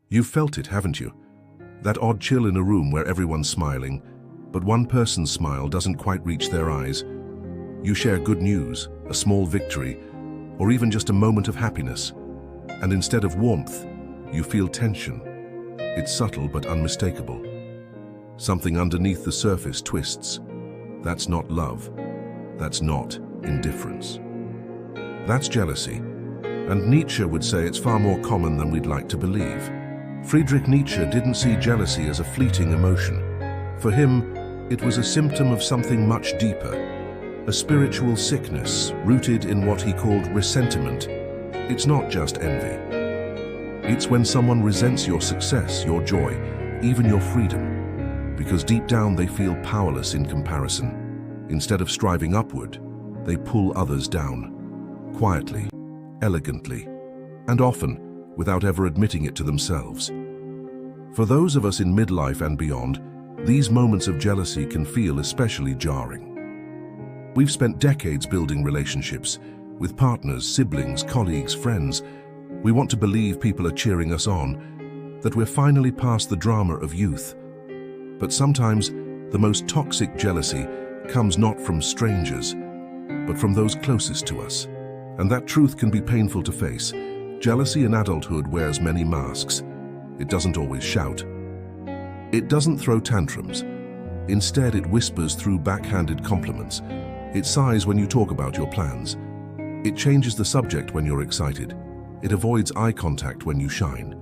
You've felt it, haven't you? That odd chill in a room where everyone's smiling, but one person's smile doesn't quite reach their eyes. You share good news, a small victory, or even just a moment of happiness. And instead of warmth, you feel tension. It's subtle but unmistakable. Something underneath the surface twists. That's not love. That's not indifference. That's jealousy. And Nietzsche would say it's far more common than we'd like to believe. Friedrich Nietzsche didn't see jealousy as a fleeting emotion. For him, it was a symptom of something much deeper, a spiritual sickness rooted in what he called resentment. It's not just envy. It's when someone resents your success, your joy, even your freedom, because deep down they feel powerless in comparison. Instead of striving upward, they pull others down, quietly, elegantly, and often without ever admitting it to themselves. For those of us in midlife and beyond, these moments of jealousy can feel especially jarring. We've spent decades building relationships with partners, siblings, colleagues, friends. We want to believe people are cheering us on, that we're finally past the drama of youth. But sometimes the most toxic jealousy comes not from strangers, but from those closest to us. And that truth can be painful to face. Jealousy in adulthood wears many masks. It doesn't always shout. It doesn't throw tantrums. Instead, it whispers through backhanded compliments. It sighs when you talk about your plans. It changes the subject when you're excited. It avoids eye contact when you shine.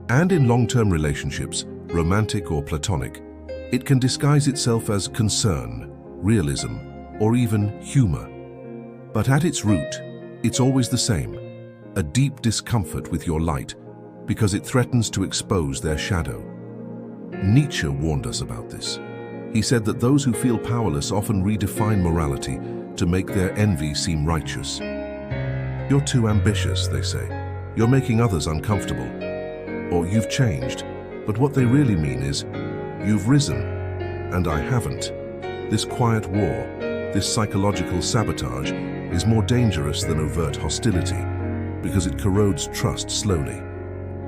And in long-term relationships, romantic or platonic, it can disguise itself as concern, realism, or even humor. But at its root, it's always the same, a deep discomfort with your light, because it threatens to expose their shadow. Nietzsche warned us about this. He said that those who feel powerless often redefine morality to make their envy seem righteous. You're too ambitious, they say. You're making others uncomfortable. Or you've changed. But what they really mean is, you've risen, and I haven't. This quiet war, this psychological sabotage, is more dangerous than overt hostility, because it corrodes trust slowly.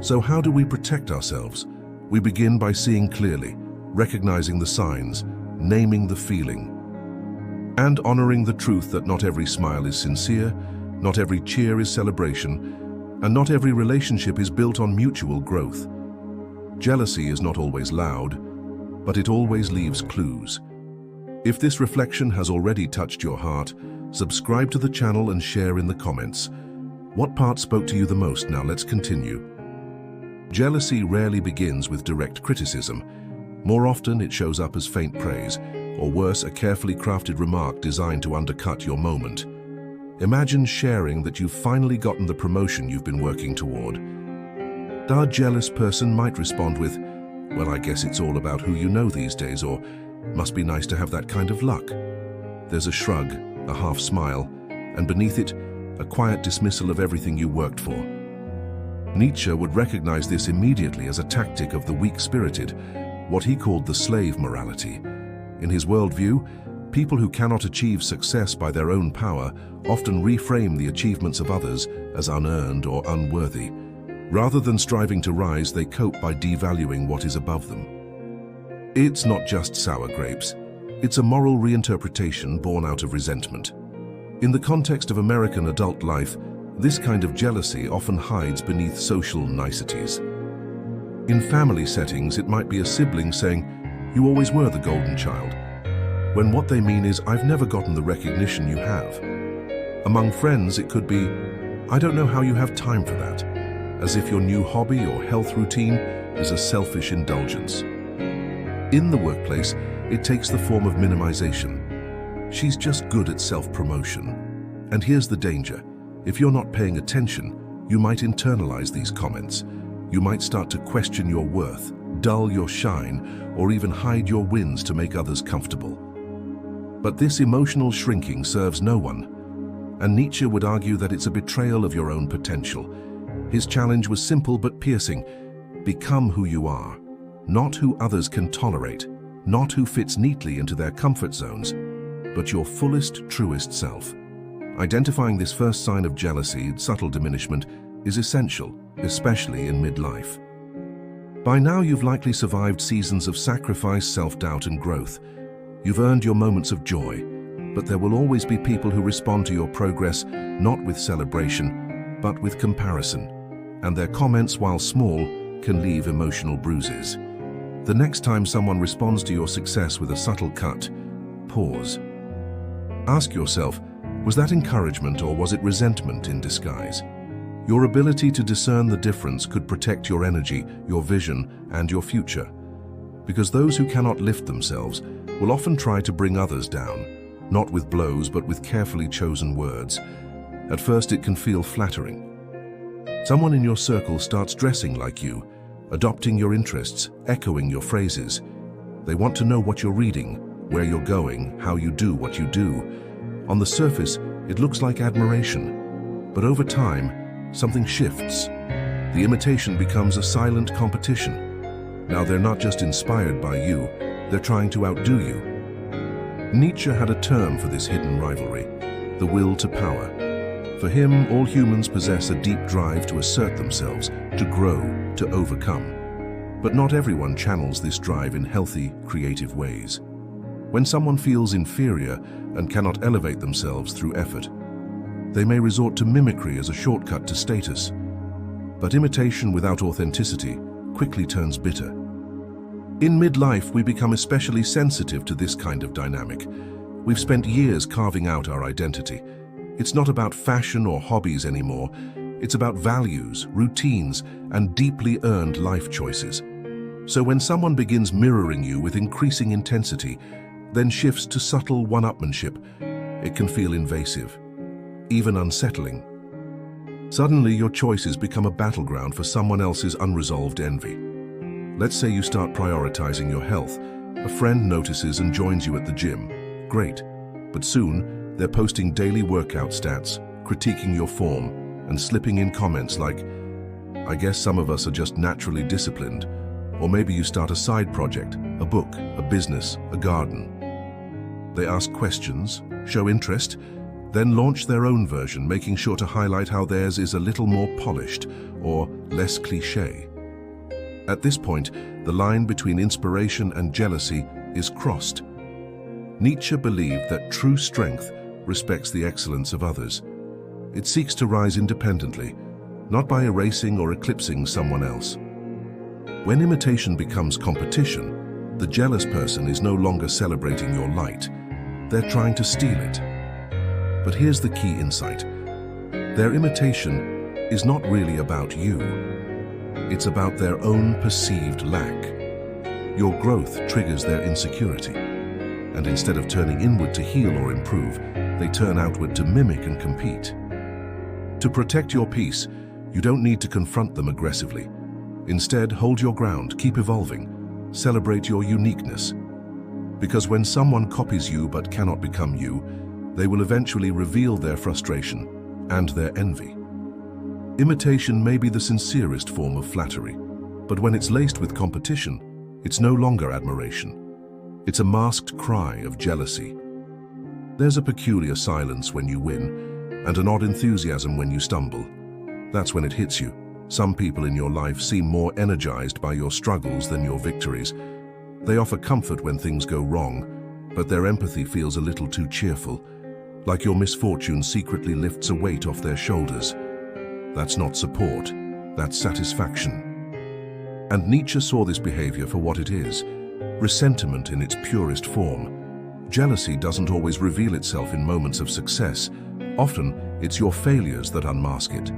So how do we protect ourselves? We begin by seeing clearly, recognizing the signs, naming the feeling, and honoring the truth that not every smile is sincere, not every cheer is celebration, and not every relationship is built on mutual growth. Jealousy is not always loud, but it always leaves clues. If this reflection has already touched your heart, subscribe to the channel and share in the comments. What part spoke to you the most? Now let's continue. Jealousy rarely begins with direct criticism. More often it shows up as faint praise, or worse, a carefully crafted remark designed to undercut your moment. Imagine sharing that you've finally gotten the promotion you've been working toward. Our jealous person might respond with, "Well, I guess it's all about who you know these days," or "Must be nice to have that kind of luck." There's a shrug, a half smile, and beneath it, a quiet dismissal of everything you worked for. Nietzsche would recognize this immediately as a tactic of the weak-spirited, what he called the slave morality. In his worldview, people who cannot achieve success by their own power often reframe the achievements of others as unearned or unworthy. Rather than striving to rise, they cope by devaluing what is above them. It's not just sour grapes. It's a moral reinterpretation born out of resentment. In the context of American adult life, this kind of jealousy often hides beneath social niceties. In family settings, it might be a sibling saying, "You always were the golden child," when what they mean is, "I've never gotten the recognition you have." Among friends, it could be, "I don't know how you have time for that," as if your new hobby or health routine is a selfish indulgence. In the workplace, it takes the form of minimization. "She's just good at self-promotion." And here's the danger. If you're not paying attention, you might internalize these comments. You might start to question your worth, dull your shine, or even hide your wins to make others comfortable. But this emotional shrinking serves no one. And Nietzsche would argue that it's a betrayal of your own potential. His challenge was simple but piercing. Become who you are, not who others can tolerate, not who fits neatly into their comfort zones, but your fullest, truest self. Identifying this first sign of jealousy, subtle diminishment, is essential, especially in midlife. By now, you've likely survived seasons of sacrifice, self-doubt, and growth. You've earned your moments of joy, but there will always be people who respond to your progress not with celebration, but with comparison. And their comments, while small, can leave emotional bruises. The next time someone responds to your success with a subtle cut, pause. Ask yourself, was that encouragement or was it resentment in disguise? Your ability to discern the difference could protect your energy, your vision, and your future. Because those who cannot lift themselves will often try to bring others down, not with blows but with carefully chosen words. At first it can feel flattering. Someone in your circle starts dressing like you, adopting your interests, echoing your phrases. They want to know what you're reading, where you're going, how you do what you do. On the surface, it looks like admiration, but over time, something shifts. The imitation becomes a silent competition. Now they're not just inspired by you, they're trying to outdo you. Nietzsche had a term for this hidden rivalry, the will to power. For him, all humans possess a deep drive to assert themselves, to grow, to overcome. But not everyone channels this drive in healthy, creative ways. When someone feels inferior and cannot elevate themselves through effort, they may resort to mimicry as a shortcut to status. But imitation without authenticity quickly turns bitter. In midlife, we become especially sensitive to this kind of dynamic. We've spent years carving out our identity. It's not about fashion or hobbies anymore. It's about values, routines, and deeply earned life choices. So when someone begins mirroring you with increasing intensity, then shifts to subtle one-upmanship, it can feel invasive, even unsettling. Suddenly, your choices become a battleground for someone else's unresolved envy. Let's say you start prioritizing your health. A friend notices and joins you at the gym. Great. But soon, they're posting daily workout stats, critiquing your form, and slipping in comments like, "I guess some of us are just naturally disciplined." Or maybe you start a side project, a book, a business, a garden. They ask questions, show interest, then launch their own version, making sure to highlight how theirs is a little more polished or less cliché. At this point, the line between inspiration and jealousy is crossed. Nietzsche believed that true strength respects the excellence of others. It seeks to rise independently, not by erasing or eclipsing someone else. When imitation becomes competition, the jealous person is no longer celebrating your light. They're trying to steal it. But here's the key insight. Their imitation is not really about you. It's about their own perceived lack. Your growth triggers their insecurity. And instead of turning inward to heal or improve, they turn outward to mimic and compete. To protect your peace, you don't need to confront them aggressively. Instead, hold your ground, keep evolving, celebrate your uniqueness. Because when someone copies you but cannot become you, they will eventually reveal their frustration and their envy. Imitation may be the sincerest form of flattery, but when it's laced with competition, it's no longer admiration. It's a masked cry of jealousy. There's a peculiar silence when you win, and an odd enthusiasm when you stumble. That's when it hits you. Some people in your life seem more energized by your struggles than your victories. They offer comfort when things go wrong, but their empathy feels a little too cheerful, like your misfortune secretly lifts a weight off their shoulders. That's not support, that's satisfaction. And Nietzsche saw this behavior for what it is, resentment in its purest form. Jealousy doesn't always reveal itself in moments of success. Often, it's your failures that unmask it.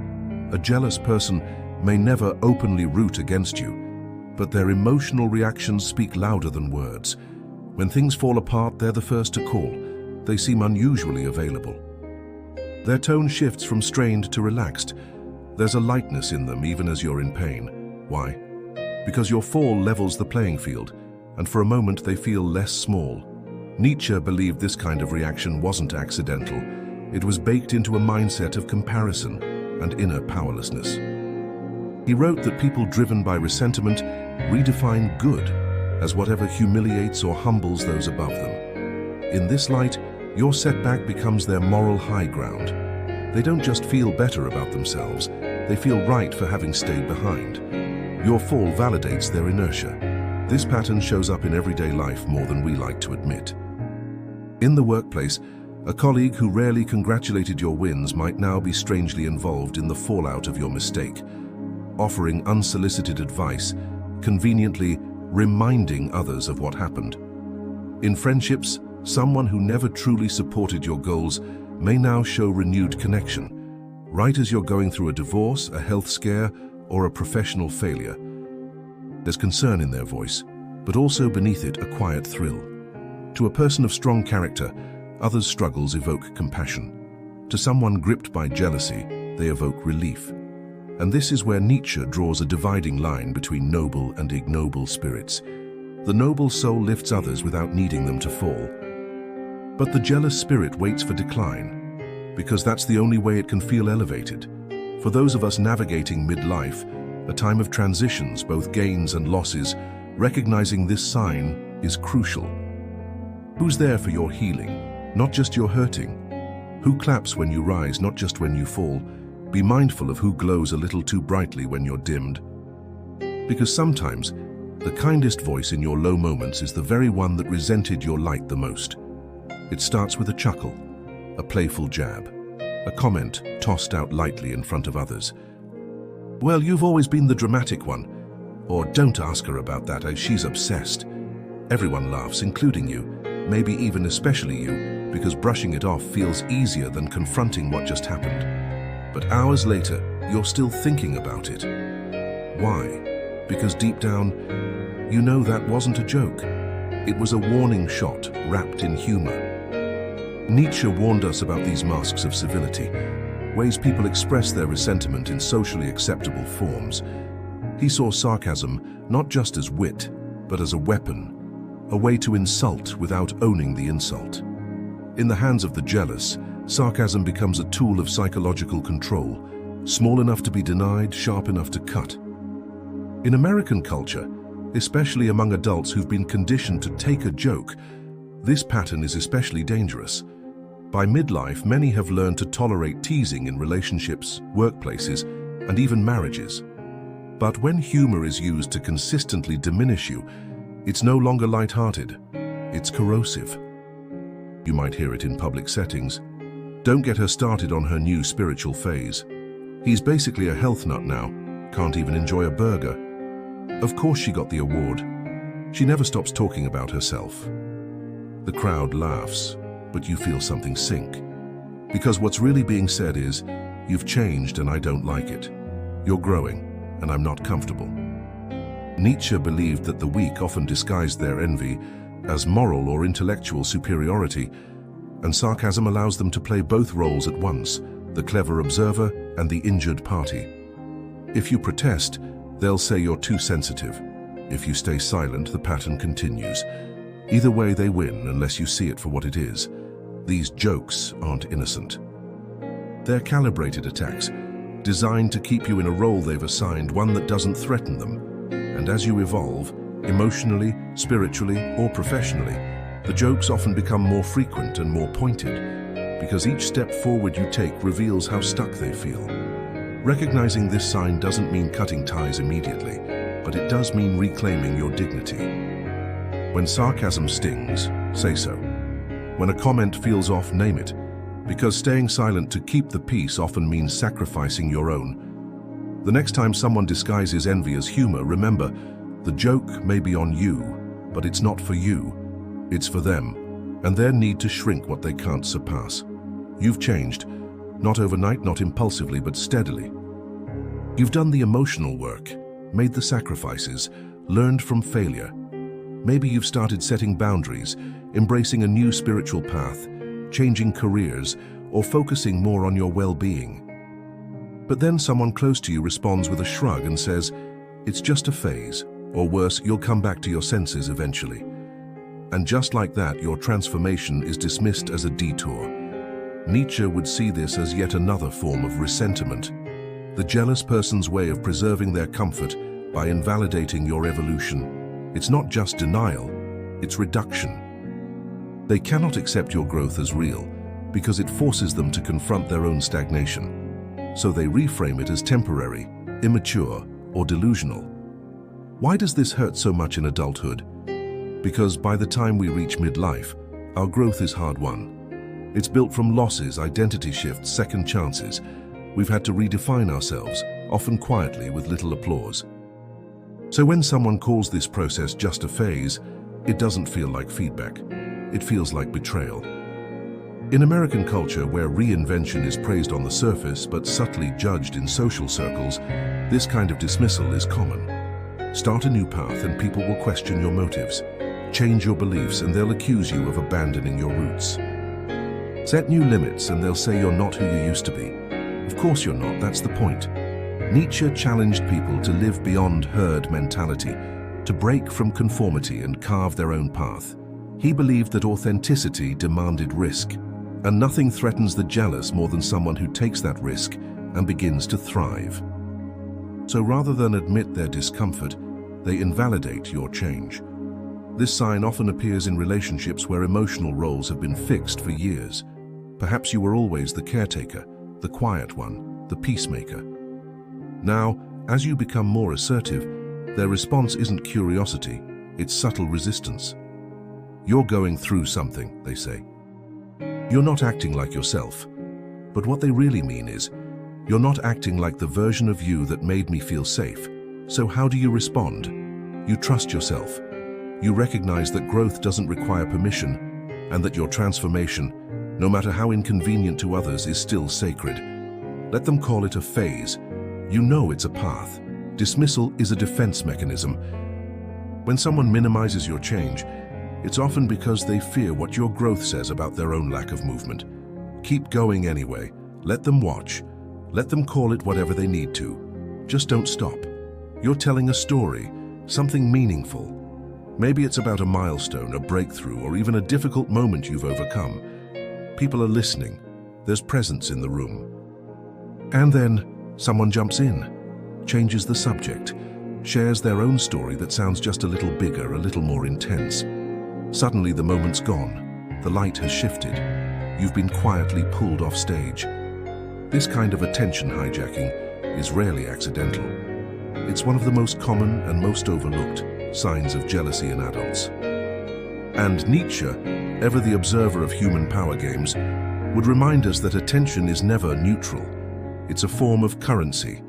A jealous person may never openly root against you, but their emotional reactions speak louder than words. When things fall apart, they're the first to call. They seem unusually available. Their tone shifts from strained to relaxed. There's a lightness in them even as you're in pain. Why? Because your fall levels the playing field, and for a moment they feel less small. Nietzsche believed this kind of reaction wasn't accidental. It was baked into a mindset of comparison and inner powerlessness. He wrote that people driven by resentment redefine good as whatever humiliates or humbles those above them. In this light, your setback becomes their moral high ground. They don't just feel better about themselves, they feel right for having stayed behind. Your fall validates their inertia. This pattern shows up in everyday life more than we like to admit. In the workplace, a colleague who rarely congratulated your wins might now be strangely involved in the fallout of your mistake, offering unsolicited advice, conveniently reminding others of what happened. In friendships, someone who never truly supported your goals may now show renewed connection, right as you're going through a divorce, a health scare, or a professional failure. There's concern in their voice, but also beneath it a quiet thrill. To a person of strong character, others' struggles evoke compassion. To someone gripped by jealousy, they evoke relief. And this is where Nietzsche draws a dividing line between noble and ignoble spirits. The noble soul lifts others without needing them to fall. But the jealous spirit waits for decline, because that's the only way it can feel elevated. For those of us navigating midlife, a time of transitions, both gains and losses, recognizing this sign is crucial. Who's there for your healing, not just your hurting? Who claps when you rise, not just when you fall? Be mindful of who glows a little too brightly when you're dimmed. Because sometimes, the kindest voice in your low moments is the very one that resented your light the most. It starts with a chuckle, a playful jab, a comment tossed out lightly in front of others. Well, you've always been the dramatic one. Or don't ask her about that, as she's obsessed. Everyone laughs, including you, maybe even especially you, because brushing it off feels easier than confronting what just happened. But hours later, you're still thinking about it. Why? Because deep down, you know that wasn't a joke. It was a warning shot wrapped in humor. Nietzsche warned us about these masks of civility, ways people express their resentment in socially acceptable forms. He saw sarcasm not just as wit, but as a weapon, a way to insult without owning the insult. In the hands of the jealous, sarcasm becomes a tool of psychological control, small enough to be denied, sharp enough to cut. In American culture, especially among adults who've been conditioned to take a joke, this pattern is especially dangerous. By midlife, many have learned to tolerate teasing in relationships, workplaces, and even marriages. But when humor is used to consistently diminish you, it's no longer lighthearted, it's corrosive. You might hear it in public settings. Don't get her started on her new spiritual phase. He's basically a health nut now, can't even enjoy a burger. Of course she got the award. She never stops talking about herself. The crowd laughs, but you feel something sink. Because what's really being said is, you've changed and I don't like it. You're growing, and I'm not comfortable. Nietzsche believed that the weak often disguised their envy as moral or intellectual superiority, and sarcasm allows them to play both roles at once, the clever observer and the injured party. If you protest, they'll say you're too sensitive. If you stay silent, the pattern continues. Either way, they win unless you see it for what it is. These jokes aren't innocent. They're calibrated attacks, designed to keep you in a role they've assigned, one that doesn't threaten them. And as you evolve, emotionally, spiritually, or professionally, the jokes often become more frequent and more pointed, because each step forward you take reveals how stuck they feel. Recognizing this sign doesn't mean cutting ties immediately, but it does mean reclaiming your dignity. When sarcasm stings, say so. When a comment feels off, name it, because staying silent to keep the peace often means sacrificing your own. The next time someone disguises envy as humor, remember, the joke may be on you, but it's not for you. It's for them, and their need to shrink what they can't surpass. You've changed, not overnight, not impulsively, but steadily. You've done the emotional work, made the sacrifices, learned from failure. Maybe you've started setting boundaries, embracing a new spiritual path, changing careers, or focusing more on your well-being. But then someone close to you responds with a shrug and says, "It's just a phase," or worse, "You'll come back to your senses eventually." And just like that, your transformation is dismissed as a detour. Nietzsche would see this as yet another form of resentment, the jealous person's way of preserving their comfort by invalidating your evolution. It's not just denial, it's reduction. They cannot accept your growth as real because it forces them to confront their own stagnation. So they reframe it as temporary, immature, or delusional. Why does this hurt so much in adulthood? Because by the time we reach midlife, our growth is hard-won. It's built from losses, identity shifts, second chances. We've had to redefine ourselves, often quietly with little applause. So when someone calls this process just a phase, it doesn't feel like feedback. It feels like betrayal. In American culture, where reinvention is praised on the surface but subtly judged in social circles, this kind of dismissal is common. Start a new path and people will question your motives. Change your beliefs and they'll accuse you of abandoning your roots. Set new limits and they'll say you're not who you used to be. Of course you're not, that's the point. Nietzsche challenged people to live beyond herd mentality, to break from conformity and carve their own path. He believed that authenticity demanded risk, and nothing threatens the jealous more than someone who takes that risk and begins to thrive. So rather than admit their discomfort, they invalidate your change. This sign often appears in relationships where emotional roles have been fixed for years. Perhaps you were always the caretaker, the quiet one, the peacemaker. Now, as you become more assertive, their response isn't curiosity, it's subtle resistance. You're going through something, they say. You're not acting like yourself. But what they really mean is, you're not acting like the version of you that made me feel safe. So how do you respond? You trust yourself. You recognize that growth doesn't require permission, and that your transformation, no matter how inconvenient to others, is still sacred. Let them call it a phase. You know it's a path. Dismissal is a defense mechanism. When someone minimizes your change, it's often because they fear what your growth says about their own lack of movement. Keep going anyway. Let them watch. Let them call it whatever they need to. Just don't stop. You're telling a story, something meaningful. Maybe it's about a milestone, a breakthrough, or even a difficult moment you've overcome. People are listening. There's presence in the room. And then someone jumps in, changes the subject, shares their own story that sounds just a little bigger, a little more intense. Suddenly the moment's gone. The light has shifted. You've been quietly pulled off stage. This kind of attention hijacking is rarely accidental. It's one of the most common and most overlooked signs of jealousy in adults. And Nietzsche, ever the observer of human power games, would remind us that attention is never neutral. It's a form of currency,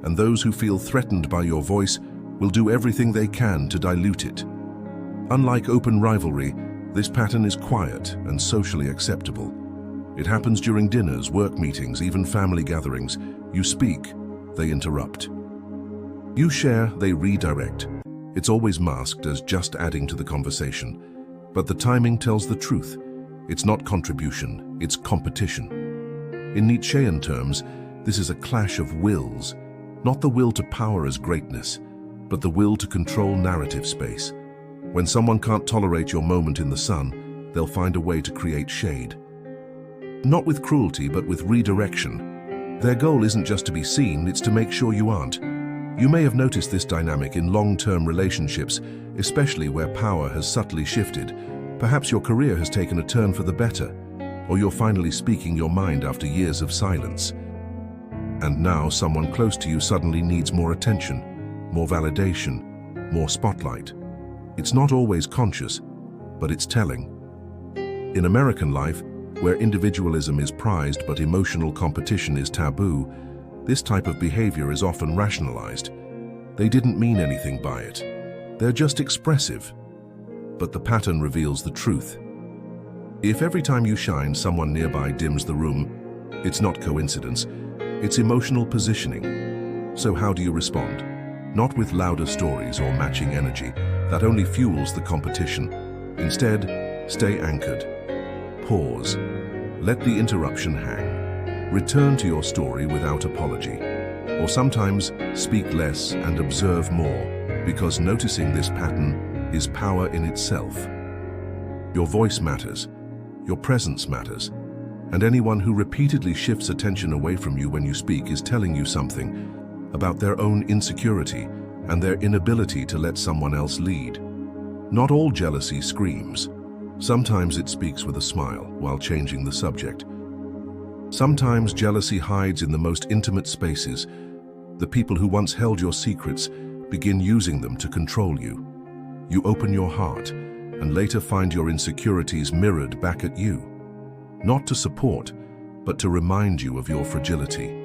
and those who feel threatened by your voice will do everything they can to dilute it. Unlike open rivalry, this pattern is quiet and socially acceptable. It happens during dinners, work meetings, even family gatherings. You speak, they interrupt. You share, they redirect. It's always masked as just adding to the conversation. But the timing tells the truth. It's not contribution, it's competition. In Nietzschean terms, this is a clash of wills, not the will to power as greatness, but the will to control narrative space. When someone can't tolerate your moment in the sun, they'll find a way to create shade. Not with cruelty, but with redirection. Their goal isn't just to be seen, it's to make sure you aren't. You may have noticed this dynamic in long-term relationships, especially where power has subtly shifted. Perhaps your career has taken a turn for the better, or you're finally speaking your mind after years of silence. And now someone close to you suddenly needs more attention, more validation, more spotlight. It's not always conscious, but it's telling. In American life, where individualism is prized but emotional competition is taboo, this type of behavior is often rationalized. They didn't mean anything by it. They're just expressive. But the pattern reveals the truth. If every time you shine, someone nearby dims the room, it's not coincidence, it's emotional positioning. So how do you respond? Not with louder stories or matching energy. That only fuels the competition. Instead, stay anchored. Pause. Let the interruption hang. Return to your story without apology. Or sometimes, speak less and observe more, because noticing this pattern is power in itself. Your voice matters. Your presence matters. And anyone who repeatedly shifts attention away from you when you speak is telling you something about their own insecurity and their inability to let someone else lead. Not all jealousy screams. Sometimes it speaks with a smile while changing the subject. Sometimes jealousy hides in the most intimate spaces. The people who once held your secrets begin using them to control you. You open your heart and later find your insecurities mirrored back at you. Not to support, but to remind you of your fragility.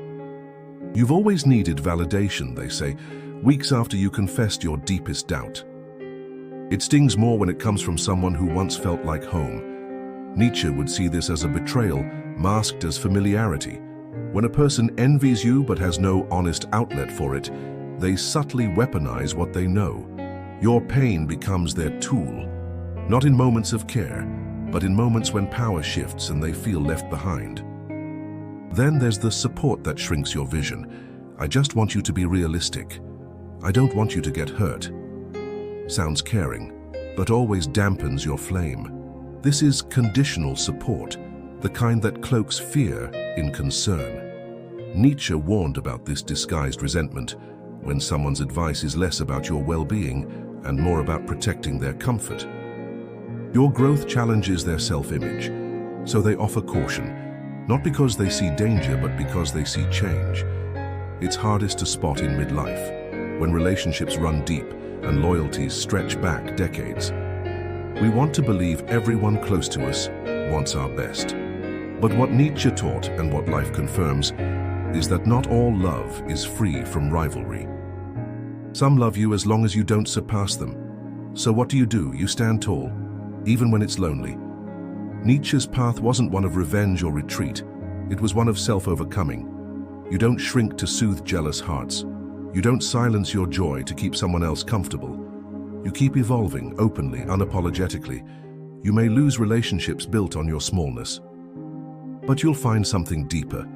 You've always needed validation, they say, weeks after you confessed your deepest doubt. It stings more when it comes from someone who once felt like home. Nietzsche would see this as a betrayal masked as familiarity. When a person envies you but has no honest outlet for it, they subtly weaponize what they know. Your pain becomes their tool, not in moments of care, but in moments when power shifts and they feel left behind. Then there's the support that shrinks your vision. I just want you to be realistic. I don't want you to get hurt. Sounds caring, but always dampens your flame. This is conditional support, the kind that cloaks fear in concern. Nietzsche warned about this disguised resentment, when someone's advice is less about your well-being and more about protecting their comfort. Your growth challenges their self-image, so they offer caution, not because they see danger, but because they see change. It's hardest to spot in midlife, when relationships run deep and loyalties stretch back decades. We want to believe everyone close to us wants our best. But what Nietzsche taught and what life confirms is that not all love is free from rivalry. Some love you as long as you don't surpass them. So what do? You stand tall, even when it's lonely. Nietzsche's path wasn't one of revenge or retreat. It was one of self-overcoming. You don't shrink to soothe jealous hearts. You don't silence your joy to keep someone else comfortable. You keep evolving openly, unapologetically. You may lose relationships built on your smallness, but you'll find something deeper,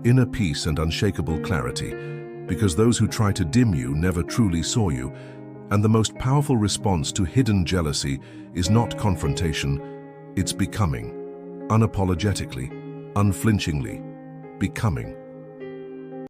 inner peace and unshakable clarity, because those who try to dim you never truly saw you, and the most powerful response to hidden jealousy is not confrontation, it's becoming. Unapologetically, unflinchingly, becoming.